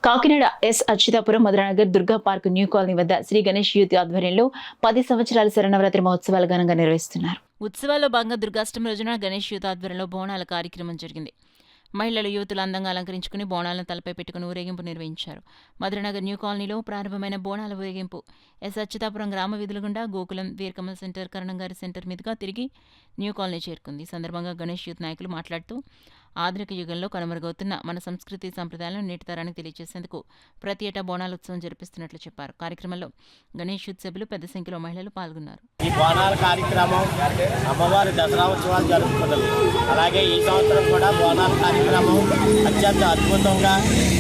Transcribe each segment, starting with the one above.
Kakinada S Achyutapuram Madhuranagar Durga park new colony వద్ద Sri Ganesh youth ఆధ్వర్యంలో 10 సంవత్సరాల శరన్నవరాత్రి మహోత్సవాలు ఘనంగా నిర్వహిస్తున్నారు. ఉత్సవాల్లో భాగంగా దుర్గాష్టమి రోజున గణేష్ యూత్ ఆధ్వర్యంలో బోనాల కార్యక్రమం జరిగింది. మహిళలు యువతులు అందంగా అలంకరించుకుని బోనాలను తలపై పెట్టుకుని ఊరేగింపు నిర్వహించారు. మధురనగర్ న్యూ కాలనీలో ప్రారంభమైన బోనాల ఊరేగింపు ఎస్ అచ్యుతాపురం గ్రామ వీధుల గుండా గోకులం, వీరకమల్ సెంటర్, కరణంగారి సెంటర్ మీదుగా తిరిగి న్యూ కాలనీ చేరుకుంది. ఈ సందర్భంగా గణేష్ యూత్ నాయకులు మాట్లాడుతూ ఆధునిక యుగంలో కనుమరుగవుతున్న మన సంస్కృతి సంప్రదాయాలను నేటి తరానికి తెలియజేసేందుకు ప్రతి ఏటా బోనాల ఉత్సవం జరిపిస్తున్నట్లు చెప్పారు. కార్యక్రమంలో గణేష్ యూత్ సభ్యులు పెద్ద సంఖ్యలో మహిళలు పాల్గొన్నారు. ఈ బోనాల కార్యక్రమం అమ్మవారి దసరా ఉత్సవాలు జరుపుతున్నది. అలాగే ఈ సంవత్సరం కూడా బోనాల కార్యక్రమం అత్యంత అద్భుతంగా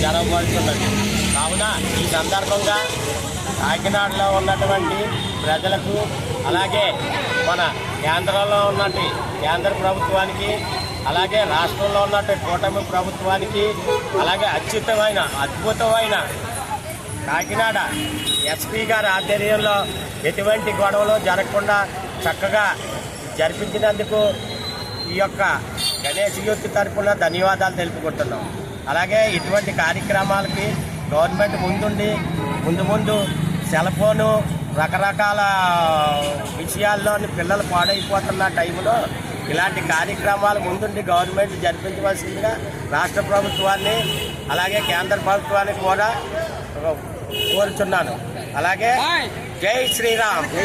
జరగబడుతున్నది. కావున ఈ సందర్భంగా కాకినాడలో ఉన్నటువంటి ప్రజలకు, అలాగే మన కేంద్రంలో ఉన్నటువంటి కేంద్ర ప్రభుత్వానికి, అలాగే రాష్ట్రంలో ఉన్నటువంటి కూటమి ప్రభుత్వానికి, అలాగే అద్భుతమైన కాకినాడ ఎస్పీ గారి ఆధ్వర్యంలో ఎటువంటి గొడవలు జరగకుండా చక్కగా జరిపించినందుకు ఈ యొక్క గణేష్ యూత్ తరఫున ధన్యవాదాలు తెలుపుకుంటున్నాం. అలాగే ఇటువంటి కార్యక్రమాలకి గవర్నమెంట్ ముందు సెల్ ఫోను రకరకాల విషయాల్లోని పిల్లలు పాడైపోతున్న టైంలో ఇలాంటి కార్యక్రమాలు ముందుండి గవర్నమెంట్ జరిపించవలసిందిగా రాష్ట్ర ప్రభుత్వాన్ని, అలాగే కేంద్ర ప్రభుత్వాన్ని కూడా కోరుచున్నాను. అలాగే జై శ్రీరామ్.